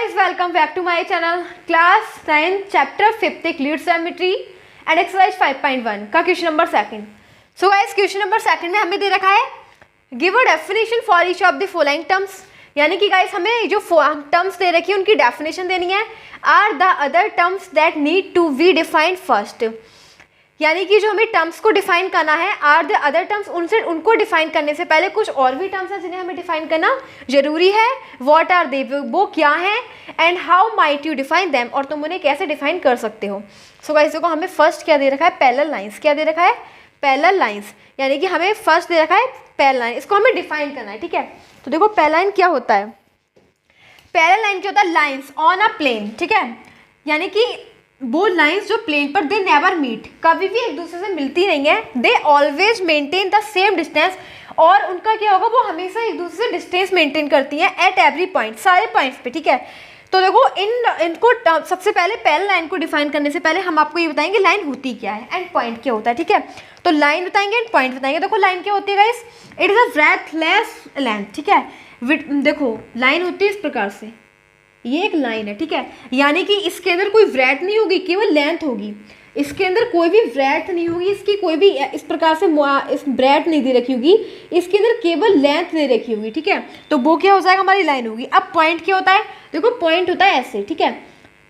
guys, welcome back to my channel. Class 9 chapter 5 Euclid Geometry and exercise 5.1 का question number second. So guys question number second में हमें दे रखा है give a definition for each of the following terms. यानी कि guys हमें जो terms दे रखी है उनकी डेफिनेशन देनी है. Are the other terms that need to be defined first. यानी कि जो हमें टर्म्स को डिफाइन करना है, आर द अदर टर्म्स, उनको डिफाइन करने से पहले कुछ और भी टर्म्स हैं जिन्हें हमें डिफाइन करना जरूरी है. व्हाट आर दे, वो क्या है, and how might you define them, और तुम उन्हें कैसे डिफाइन कर सकते हो. सो गाइस देखो हमें फर्स्ट क्या दे रखा है, पैरेलल लाइंस. क्या दे रखा है, पैरेलल लाइंस. यानी कि हमें फर्स्ट दे रखा है पैरेलल लाइन, इसको हमें डिफाइन करना है. ठीक है, तो देखो पैरेलल लाइन क्या होता है. पैरेलल लाइन क्या होता है, लाइंस ऑन अ प्लेन. ठीक है, यानी कि वो लाइंस जो प्लेन पर दे नेवर मीट, कभी भी एक दूसरे से मिलती नहीं है. दे always maintain the same distance, और उनका क्या होगा, वो हमेशा एक दूसरे से डिस्टेंस मेंटेन करती हैं एट एवरी पॉइंट, सारे पॉइंट्स पे. ठीक है, तो देखो इनको सबसे पहले पैरेलल लाइन को डिफाइन करने से पहले हम आपको ये बताएंगे लाइन होती क्या है एंड पॉइंट क्या होता है. ठीक है, तो लाइन बताएंगे एंड पॉइंट बताएंगे. देखो लाइन क्या होती है guys, it is a breathless length. ठीक है, देखो लाइन होती है इस प्रकार से, ये एक लाइन है. ठीक है, यानी कि इसके अंदर कोई ब्रेथ नहीं होगी, केवल लेंथ होगी. इसके अंदर कोई भी ब्रेथ नहीं होगी, इसकी कोई भी इस प्रकार से इस ब्रेथ नहीं दे रखी होगी, इसके अंदर केवल लेंथ दे रखी होगी. ठीक है, तो वो क्या हो जाएगा, हमारी लाइन होगी. अब पॉइंट क्या होता है, देखो पॉइंट होता है ऐसे. ठीक है,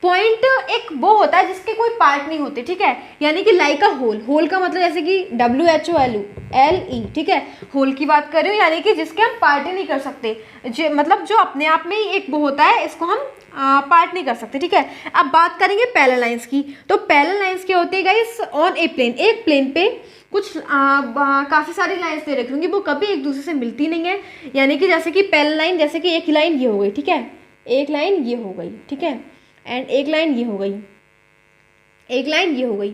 पॉइंट एक वो होता है जिसके कोई पार्ट नहीं होते. ठीक है, यानी कि लाइक अ होल. होल का मतलब जैसे कि WHOLE. ठीक है, होल की बात कर रही हूँ, यानी कि जिसके हम पार्ट ही नहीं कर सकते, मतलब जो अपने आप में ही एक वो होता है, इसको हम पार्ट नहीं कर सकते. ठीक है, अब बात करेंगे पैरेलल लाइंस की. तो पैरेलल लाइंस क्या होती है गाइस, ऑन ए प्लेन, एक प्लेन पे कुछ काफ़ी सारी लाइंस दे रखी होंगी, वो कभी एक दूसरे से मिलती नहीं है. यानी कि जैसे कि पैरेलल लाइन, जैसे कि एक लाइन ये हो गई. ठीक है, एक लाइन ये हो गई. ठीक है, एंड एक लाइन ये हो गई, एक लाइन ये हो गई.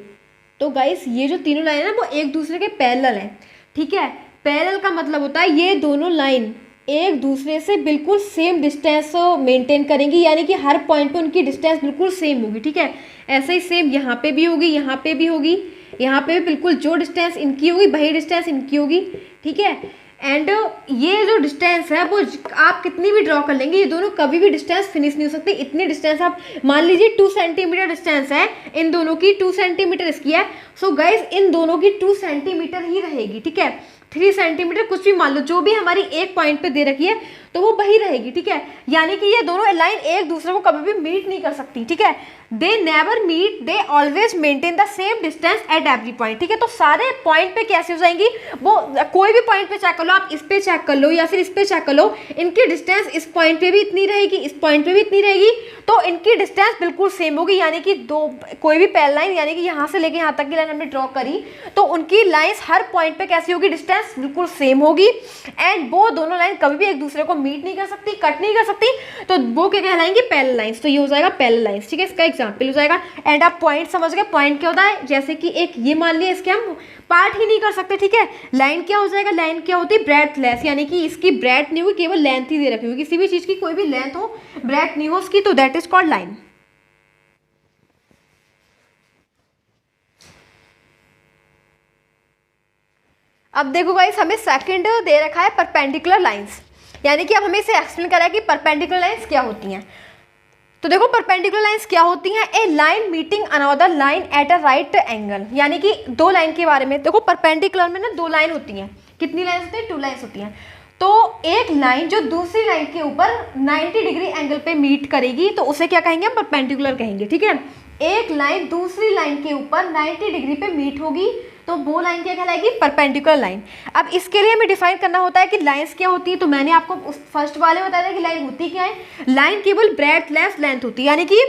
तो गाइस ये जो तीनों लाइन है वो एक दूसरे के पैरेलल हैं. ठीक है, पैरेलल का मतलब होता है ये दोनों लाइन एक दूसरे से बिल्कुल सेम डिस्टेंस मेंटेन करेंगी, यानी कि हर पॉइंट पे उनकी डिस्टेंस बिल्कुल सेम होगी. ठीक है, ऐसे ही सेम यहाँ पे भी होगी, यहाँ पे भी होगी, यहाँ पे भी बिल्कुल जो डिस्टेंस इनकी होगी वही डिस्टेंस इनकी होगी. ठीक है, एंड ये जो डिस्टेंस है वो आप कितनी भी ड्रॉ कर लेंगे, ये दोनों कभी भी डिस्टेंस फिनिश नहीं हो सकती. इतनी डिस्टेंस आप मान लीजिए 2 सेंटीमीटर डिस्टेंस है इन दोनों की, 2 सेंटीमीटर इसकी है. सो गाइस इन दोनों की 2 सेंटीमीटर ही रहेगी. ठीक है, 3 सेंटीमीटर कुछ भी मान लो, जो भी हमारी एक पॉइंट पे दे रखी है तो वो वही रहेगी. ठीक है, यानी कि ये दोनों लाइन एक दूसरे को कभी भी मीट नहीं कर सकती. ठीक है, they never meet, they always maintain the same distance at every point. ठीक है, तो सारे पॉइंट पे कैसे हो जाएंगी, वो कोई भी पॉइंट पे चेक कर लो, आप इस पे चेक कर लो या फिर इस पे चेक कर लो, इनकी डिस्टेंस इस पॉइंट पे भी इतनी रहेगी, इस पॉइंट पे भी इतनी रहेगी, तो इनकी डिस्टेंस बिल्कुल सेम होगी. यानी कि कोई भी पैरेलल लाइन, यानी कि यहाँ से लेके यहाँ तक की लाइन हमने ड्रॉ करी, तो उनकी लाइंस हर पॉइंट पे कैसी होगी, डिस्टेंस बिल्कुल सेम होगी. एंड वो दोनों लाइन कभी भी एक दूसरे को मीट नहीं कर सकती, कट नहीं कर सकती, तो वो क्या कहलाएंगे, पैरेलल लाइंस. तो ये हो जाएगा पैरेलल लाइंस. ठीक है, इसका एग्जाम्पल हो जाएगा. एंड आप पॉइंट समझ गए, पॉइंट क्या होता है, जैसे कि एक ये मान लिया, इसके हम पार्ट ही नहीं कर सकते. ठीक है, लाइन क्या हो जाएगा, लाइन क्या होती है, ब्रेथलेस, यानी कि इसकी ब्रेथ नहीं होगी, केवल लेंथ ही दे रखी होगी. किसी भी चीज की कोई भी लेंथ हो, ब्रेथ नहीं हो उसकी, तो दैट इज कॉल्ड लाइन. अब देखो गाइस हमें सेकंड दे रखा है परपेंडिकुलर लाइंस. यानी कि अब हमें इसे एक्सप्लेन करा है कि परपेंडिकुलर लाइंस क्या होती हैं. तो देखो परपेंडिकुलर लाइंस क्या होती हैं, a line meeting another line at a right angle. यानी कि दो लाइन के बारे में देखो, परपेंडिकुलर में ना 2 लाइन होती हैं. कितनी लाइन होती है, 2 लाइन्स होती हैं. तो एक लाइन जो दूसरी लाइन के ऊपर 90 डिग्री एंगल पे मीट करेगी तो उसे क्या कहेंगे, परपेंडिकुलर कहेंगे. ठीक है, एक लाइन दूसरी लाइन के ऊपर 90 डिग्री पे मीट होगी तो वो लाइन क्या कहलाएगी, परपेंडिकुलर लाइन. अब इसके लिए हमें डिफाइन करना होता है कि लाइंस क्या होती है. तो मैंने आपको उस फर्स्ट वाले बताया था कि लाइन होती क्या है, लाइन केवल ब्रेथलेस लेंथ होती है, यानी कि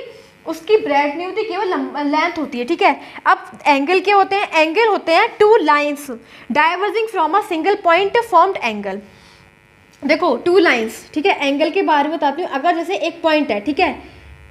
उसकी ब्रेथ नहीं होती, केवल लेंथ होती है. ठीक है, अब एंगल क्या होते हैं, एंगल होते हैं 2 lines diverging from a single point formed angle. देखो 2 लाइन्स. ठीक है, एंगल के बारे में बताती हूँ. अगर जैसे एक पॉइंट है, ठीक है,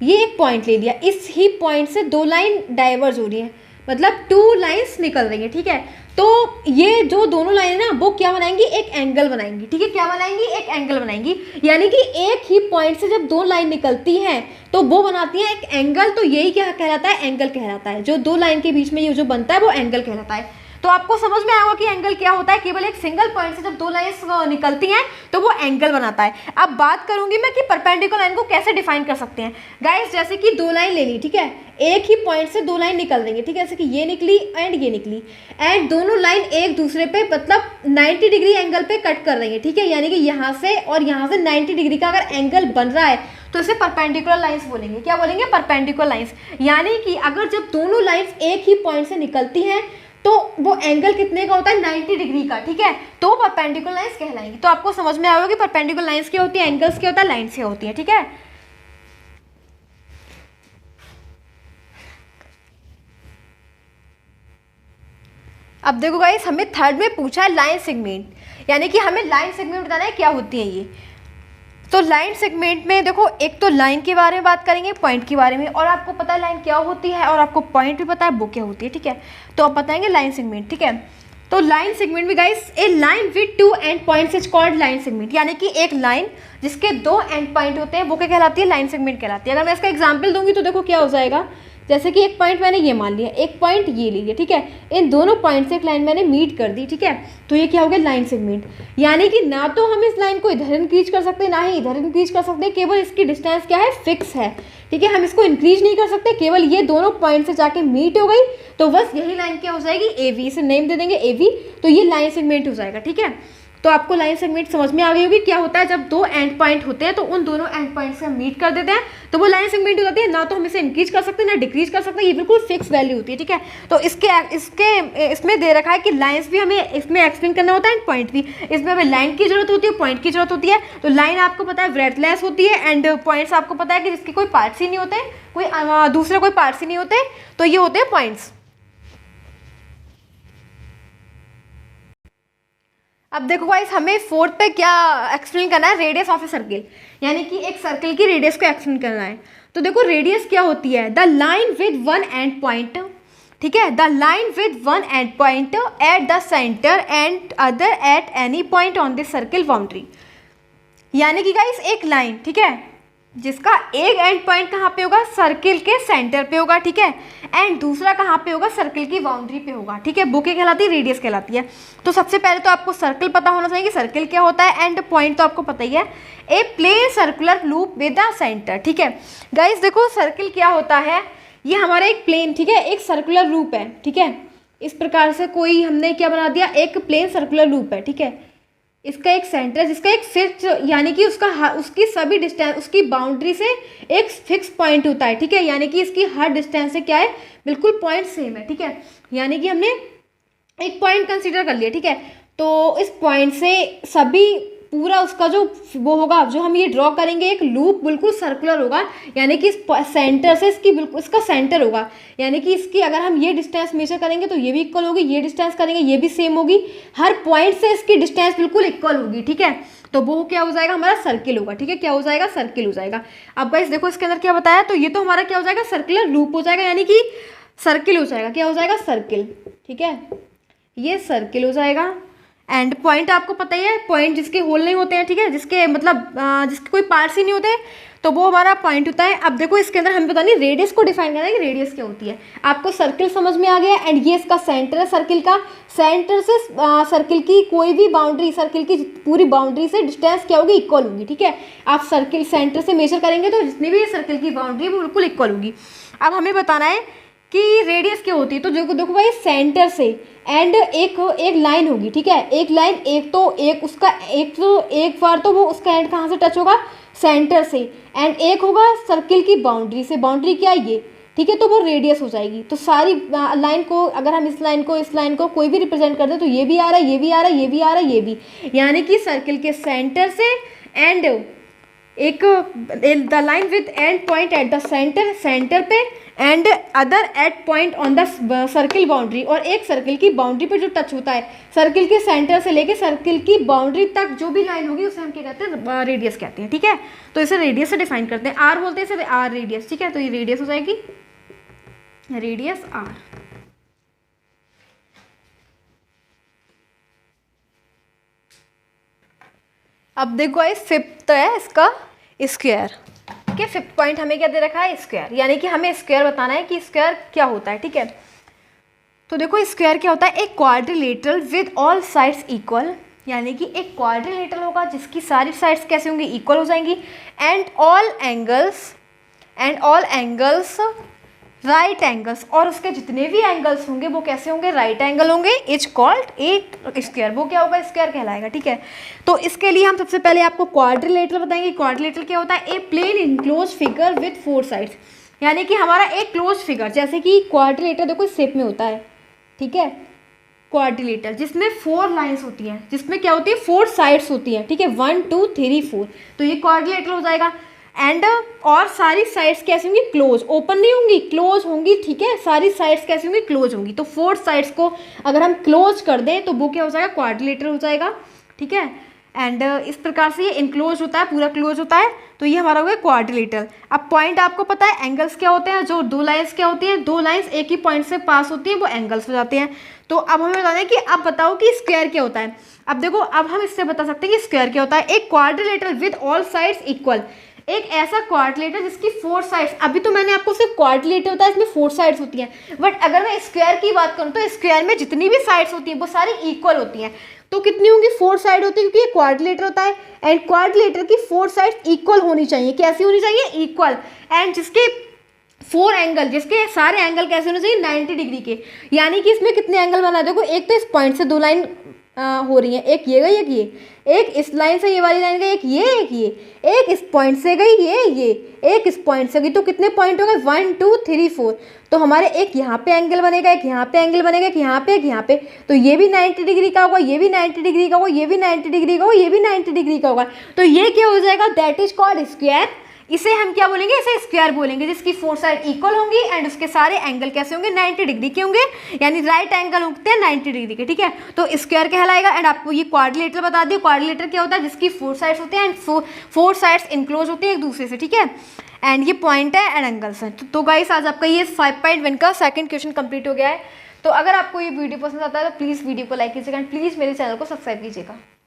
ये एक पॉइंट ले लिया, इस ही पॉइंट से 2 लाइन डाइवर्ज हो रही है, मतलब 2 लाइंस निकल रही है. ठीक है, तो ये जो दोनों लाइन है ना वो क्या बनाएंगी, एक एंगल बनाएंगी. ठीक है, क्या बनाएंगी, एक एंगल बनाएंगी. यानी कि एक ही पॉइंट से जब 2 लाइन निकलती हैं तो वो बनाती है एक एंगल. तो यही क्या कहलाता है, एंगल कहलाता है. जो 2 लाइन के बीच में ये जो बनता है वो एंगल कहलाता है. तो आपको समझ में आएगा कि एंगल क्या होता है। केवल एक सिंगल पॉइंट से जब दो लाइंस निकलती हैं तो वो एंगल बनाता है। अब बात करूंगी मैं कि परपेंडिकुलर लाइन को कैसे डिफाइन कर सकते हैं। गाइस जैसे कि दो लाइन ले ली, ठीक है, एक ही पॉइंट से दो लाइन निकल देंगे, ठीक है, जैसे कि ये निकली एंड ये निकली, एंड दोनों लाइन एक दूसरे पे मतलब 90 डिग्री एंगल पे कट कर रही है, ठीक है, यानी कि यहाँ से और यहाँ से 90 डिग्री का अगर एंगल बन रहा है तो इसे परपेंडिकुलर लाइंस बोलेंगे। क्या बोलेंगे? Perpendicular lines. यानी कि अगर जब दोनों लाइंस एक ही पॉइंट से निकलती हैं तो वो एंगल कितने का होता है? 90 डिग्री का, ठीक है, तो परपेंडिकुलर लाइंस कहलाएंगी। तो आपको समझ में आएगा कि परपेंडिकुलर लाइंस क्या होती है, एंगल्स क्या होता है, लाइंस क्या होती है, ठीक है। अब देखो गाइस, हमें थर्ड में पूछा है लाइन सेगमेंट, यानी कि हमें लाइन सेगमेंट बताना है क्या होती है ये। तो लाइन सेगमेंट में देखो, एक तो लाइन के बारे में बात करेंगे, पॉइंट के बारे में, और आपको पता है लाइन क्या होती है और आपको पॉइंट भी पता है वो क्या होती है, ठीक है। तो आप बताएंगे लाइन सेगमेंट, ठीक है। तो लाइन सेगमेंट में guys, A line with two and points is called line segment, यानी कि एक लाइन जिसके दो एंड पॉइंट होते हैं वो क्या कहलाती है? लाइन सेगमेंट कहलाती है। अगर मैं इसका एग्जाम्पल दूंगी तो देखो क्या हो जाएगा, जैसे कि एक पॉइंट मैंने ये मान लिया, एक पॉइंट ये ले लिया, ठीक है, इन दोनों पॉइंट से एक लाइन मैंने मीट कर दी, ठीक है, तो ये क्या हो गया? Line segment. यानी कि ना तो हम इस लाइन को इधर इंक्रीज कर सकते ना ही इधर इंक्रीज कर सकते, केवल इसकी डिस्टेंस क्या है? फिक्स है, ठीक है, हम इसको इंक्रीज नहीं कर सकते, केवल ये दोनों पॉइंट से जाके मीट हो गई तो बस यही लाइन क्या हो जाएगी? ए वी, इसे नेम दे देंगे ए वी, तो ये लाइन सेगमेंट हो जाएगा, ठीक है। तो आपको लाइन सेगमेंट समझ में आ गई होगी। क्या होता है जब दो एंड पॉइंट होते हैं तो उन दोनों एंड पॉइंट से हम मीट कर देते हैं तो वो लाइन सेगमेंट हो जाती है। ना तो हम इसे इंक्रीज कर सकते हैं ना डिक्रीज कर सकते हैं, ये बिल्कुल फिक्स वैल्यू होती है, ठीक है। तो इसमें दे रखा है कि लाइंस भी हमें इसमें एक्सप्लेन करना होता है एंड पॉइंट भी। इसमें हमें लाइन की जरूरत होती है, पॉइंट की जरूरत होती है। तो लाइन आपको पता है ब्रेथलेस होती है एंड पॉइंट्स आपको पता है कि जिसके कोई पार्ट्स ही नहीं होते, कोई दूसरे कोई पार्ट्स ही नहीं होते, तो ये होते हैं पॉइंट्स। अब देखो गाइस, हमें फोर्थ पे क्या एक्सप्लेन करना है? रेडियस ऑफ ए सर्किल, यानी कि एक सर्किल की रेडियस को एक्सप्लेन करना है। तो देखो रेडियस क्या होती है? The line with one and point, ठीक है, the line with one and point at the centre and other at any point on the circle boundary. यानी कि गाइस एक लाइन, ठीक है, जिसका एक एंड पॉइंट कहाँ पे होगा? सर्किल के सेंटर पे होगा, ठीक है, एंड दूसरा कहाँ पे होगा? सर्किल की बाउंड्री पे होगा, ठीक है। वो क्या कहलाती है? रेडियस कहलाती है। तो सबसे पहले तो आपको सर्किल पता होना चाहिए कि सर्किल क्या होता है, एंड पॉइंट तो आपको पता ही है। A plane circular loop with the centre, ठीक है। गाइस देखो सर्किल क्या होता है, ये हमारा एक प्लेन, ठीक है, एक सर्कुलर लूप है, ठीक है। इस प्रकार से कोई हमने क्या बना दिया? एक प्लेन सर्कुलर लूप है, ठीक है। इसका एक सेंटर, जिसका एक फिक्स, यानी कि उसकी सभी डिस्टेंस, उसकी बाउंड्री से एक फिक्स पॉइंट होता है, ठीक है, यानी कि इसकी हर डिस्टेंस से क्या है? बिल्कुल पॉइंट सेम है, ठीक है। यानी कि हमने एक पॉइंट कंसीडर कर लिया, ठीक है, तो इस पॉइंट से सभी पूरा उसका जो वो होगा, जो हम ये ड्रॉ करेंगे एक लूप बिल्कुल सर्कुलर होगा, यानी कि इस सेंटर से इसकी बिल्कुल इसका सेंटर होगा, यानी कि इसकी अगर हम ये डिस्टेंस मेजर करेंगे तो ये भी इक्वल होगी, ये डिस्टेंस करेंगे ये भी सेम होगी, हर पॉइंट से इसकी डिस्टेंस बिल्कुल इक्वल होगी, ठीक है। तो वो क्या हो जाएगा? हमारा सर्किल होगा, ठीक है। क्या हो जाएगा? सर्किल हो जाएगा। अब गाइस देखो इसके अंदर क्या बताया, तो ये तो हमारा क्या हो जाएगा? सर्कुलर लूप हो जाएगा, यानी कि सर्किल हो जाएगा। क्या हो जाएगा? सर्किल, ठीक है, ये सर्किल हो जाएगा। एंड पॉइंट आपको पता ही है, पॉइंट जिसके होल नहीं होते हैं, ठीक है, जिसके मतलब जिसके कोई पार्ट्स ही नहीं होते, तो वो हमारा पॉइंट होता है। अब देखो इसके अंदर हमें पता नहीं रेडियस को डिफाइन करना है कि रेडियस क्या होती है। आपको सर्किल समझ में आ गया, एंड ये इसका सेंटर है सर्किल का, सेंटर से सर्किल की कोई भी बाउंड्री, सर्किल की पूरी बाउंड्री से डिस्टेंस क्या होगी? इक्वल होगी, ठीक है। आप सर्किल सेंटर से मेजर करेंगे तो जितनी भी सर्किल की बाउंड्री है वो बिल्कुल इक्वल होगी। अब हमें बताना है कि रेडियस क्या होती है। तो देखो भाई, सेंटर से एंड एक लाइन होगी, ठीक है, एक लाइन, एक बार तो वो उसका एंड कहाँ से टच होगा? सेंटर से, एंड एक होगा सर्किल की बाउंड्री से, बाउंड्री क्या है? ये, ठीक है, तो वो रेडियस हो जाएगी। तो सारी लाइन को अगर हम इस लाइन को कोई भी रिप्रेजेंट कर दे तो ये भी आ रहा है, ये भी आ रहा है, ये भी आ रहा है, ये भी, यानी कि सर्किल के सेंटर से एंड एक the line with end point at the centre पे and other at point on the circle boundary, और एक सर्किल की बाउंड्री पे जो टच होता है, सर्किल के सेंटर से लेके सर्किल की बाउंड्री तक जो भी लाइन होगी उसे हम क्या कहते हैं? रेडियस कहते हैं, ठीक है। तो इसे रेडियस से डिफाइन करते हैं, आर बोलते हैं इसे, आर रेडियस, ठीक है। तो ये रेडियस हो जाएगी, रेडियस आर। अब देखो इस फिफ्थ है इसका स्क्वायर, ठीक है। फिफ्थ पॉइंट हमें क्या दे रखा है? स्क्वायर, यानी कि हमें स्क्वायर बताना है कि स्क्वायर क्या होता है, ठीक है। तो देखो स्क्वायर क्या होता है, एक quadrilateral with all sides equal, यानी कि एक क्वाड्रिलेटरल होगा जिसकी सारी साइड्स कैसे होंगी, इक्वल हो जाएंगी, and all angles right angles, और उसके जितने भी एंगल्स होंगे वो कैसे होंगे, राइट एंगल होंगे, इज कॉल्ड ए स्क्वायर, वो क्या होगा, स्क्वायर कहलाएगा। ठीक है, तो इसके लिए हम सबसे पहले आपको क्वाड्रिलेटरल बताएंगे। क्वाड्रिलेटरल क्या होता है, a plane enclose figure with 4 sides, यानी कि हमारा एक क्लोज फिगर, जैसे कि क्वाड्रिलेटर देखो इस शेप में होता है, ठीक है, क्वाड्रिलेटर जिसमें 4 लाइंस होती हैं, जिसमें क्या होती है 4 साइड्स होती हैं, ठीक है, 1 2 3 4, तो ये क्वाड्रिलेटर हो जाएगा। एंड और सारी साइड्स कैसी होंगी, क्लोज, ओपन नहीं होंगी, क्लोज होंगी, ठीक है, सारी साइड्स कैसी होंगी, क्लोज होंगी। तो 4 साइड्स को अगर हम क्लोज कर दें तो वो क्या हो जाएगा, क्वाड्रिलेटर हो जाएगा। ठीक है, एंड इस प्रकार से ये इनक्लोज होता है, पूरा क्लोज होता है, तो ये हमारा हो गया क्वाड्रिलेटर। अब पॉइंट आपको पता है एंगल्स क्या होते हैं, जो 2 लाइंस क्या होती हैं, 2 लाइंस एक ही पॉइंट से पास होती हैं, वो एंगल्स हो जाते हैं। तो अब हमें बताना है कि अब बताओ कि स्क्वायर क्या होता है। अब देखो अब हम इससे बता सकते हैं कि स्क्वायर क्या होता है, एक quadrilateral with all sides equal, एक ऐसा क्वाड्रिलेटर जिसकी 4 साइड्स, अभी तो मैंने आपको सिर्फ क्वाड्रिलेटर बताया, इसमें 4 साइड्स होती हैं, बट अगर मैं स्क्वायर की बात करूँ तो स्क्वायर में जितनी भी साइड्स होती हैं वो सारी इक्वल होती हैं। तो कितनी होंगी, 4 साइड होती है, क्योंकि ये क्वाड्रिलेटर होता है, एंड क्वाड्रिलेटर की 4 साइड्स इक्वल होनी चाहिए, कैसी होनी चाहिए, इक्वल, एंड जिसके 4 एंगल, जिसके सारे एंगल कैसे होने चाहिए, 90 डिग्री के, यानी कि इसमें कितने एंगल बना, देखो एक तो इस पॉइंट से 2 लाइन हो रही है, एक ये गई, एक ये, एक इस लाइन से ये वाली लाइन गई, एक ये, एक इस पॉइंट से गई, ये एक इस पॉइंट से गई, तो कितने पॉइंट हो गए, 1 2 3 4, तो हमारे एक यहाँ पे एंगल बनेगा, एक यहाँ पे एंगल बनेगा, एक यहाँ पे, एक यहाँ पे, तो ये भी 90 डिग्री का होगा, ये भी 90 डिग्री का होगा, ये भी 90 डिग्री का होगा, ये भी 90 डिग्री का होगा, तो ये क्या हो जाएगा, दैट इज कॉल्ड स्क्वायर। इसे हम क्या बोलेंगे, इसे स्क्वायर बोलेंगे, जिसकी 4 साइड इक्वल होंगी एंड उसके सारे एंगल कैसे होंगे, 90 डिग्री के होंगे, यानी राइट एंगल होते हैं 90 डिग्री के। ठीक है, तो स्क्वायर कहलाएगा। एंड आपको ये क्वाड्रिलेटर बता दिया, क्वाड्रिलेटर क्या होता है, जिसकी 4 साइड्स होते हैं एंड 4 साइड्स इनक्लोज होती हैं एक दूसरे से। ठीक है, एंड ये पॉइंट है एंड एंगल्स हैं। तो गाइस आज आपका ये 5.1 का सेकंड क्वेश्चन कंप्लीट हो गया है। तो अगर आपको ये वीडियो पसंद आता है तो प्लीज़ वीडियो को लाइक कीजिएगा एंड प्लीज़ मेरे चैनल को सब्सक्राइब कीजिएगा।